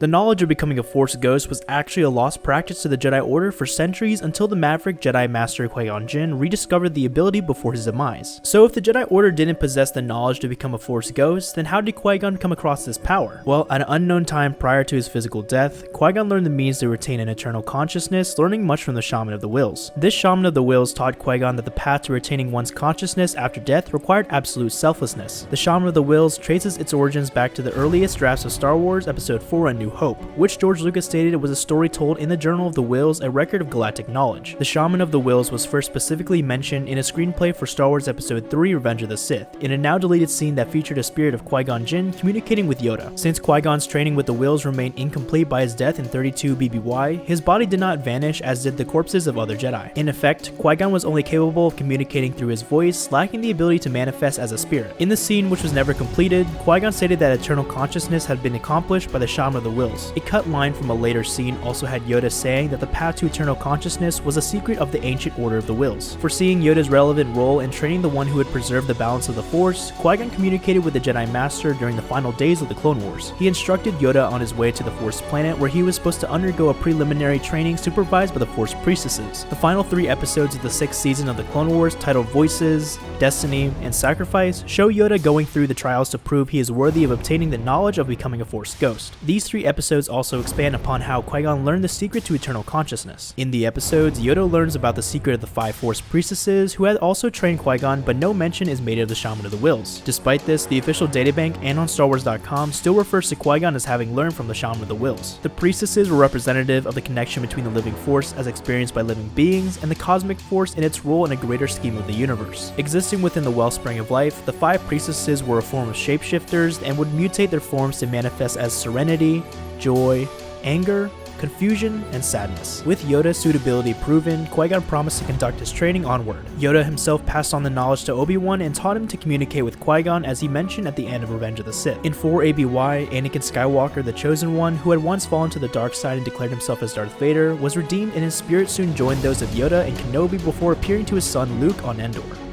The knowledge of becoming a Force ghost was actually a lost practice to the Jedi Order for centuries until the maverick Jedi Master Qui Gon Jinn rediscovered the ability before his demise. So if the Jedi Order didn't possess the knowledge to become a Force ghost, then how did Qui-Gon come across this power? Well, at an unknown time prior to his physical death, Qui-Gon learned the means to retain an eternal consciousness, learning much from the Shaman of the Wills. This Shaman of the Wills taught Qui-Gon that the path to retaining one's consciousness after death required absolute selflessness. The Shaman of the Wills traces its origins back to the earliest drafts of Star Wars Episode 4 A New Hope, which George Lucas stated it was a story told in the Journal of the Wills, a record of galactic knowledge. The Shaman of the Wills was first specifically mentioned in a screenplay for Star Wars Episode 3 Revenge of the Sith, in a now deleted scene that featured a spirit of Qui-Gon Jinn communicating with Yoda. Since Qui-Gon's training with the Wills remained incomplete by his death in 32 BBY, his body did not vanish as did the corpses of other Jedi. In effect, Qui-Gon was only capable of communicating through his voice, lacking the ability to manifest as a spirit. In the scene, which was never completed, Qui-Gon stated that eternal consciousness had been accomplished by the Shaman of the Wills. A cut line from a later scene also had Yoda saying that the path to eternal consciousness was a secret of the ancient Order of the Wills. Foreseeing Yoda's relevant role in training the one who would preserve the balance of the Force, Qui-Gon communicated with the Jedi Master during the final days of the Clone Wars. He instructed Yoda on his way to the Force planet where he was supposed to undergo a preliminary training supervised by the Force priestesses. The final 3 episodes of the 6th season of the Clone Wars, titled Voices, Destiny, and Sacrifice, show Yoda going through the trials to prove he is worthy of obtaining the knowledge of becoming a Force ghost. These 3 episodes also expand upon how Qui-Gon learned the secret to eternal consciousness. In the episodes, Yoda learns about the secret of the 5 Force priestesses who had also trained Qui-Gon, but no mention is made of the Shaman of the Wills. Despite this, the official databank and on StarWars.com still refers to Qui-Gon as having learned from the Shaman of the Wills. The priestesses were representative of the connection between the living Force as experienced by living beings and the cosmic Force in its role in a greater scheme of the universe. Existing within the wellspring of life, the 5 priestesses were a form of shapeshifters and would mutate their forms to manifest as serenity, joy, anger, confusion, and sadness. With Yoda's suitability proven, Qui-Gon promised to conduct his training onward. Yoda himself passed on the knowledge to Obi-Wan and taught him to communicate with Qui-Gon, as he mentioned at the end of Revenge of the Sith. In 4 ABY, Anakin Skywalker, the Chosen One, who had once fallen to the dark side and declared himself as Darth Vader, was redeemed and his spirit soon joined those of Yoda and Kenobi before appearing to his son Luke on Endor.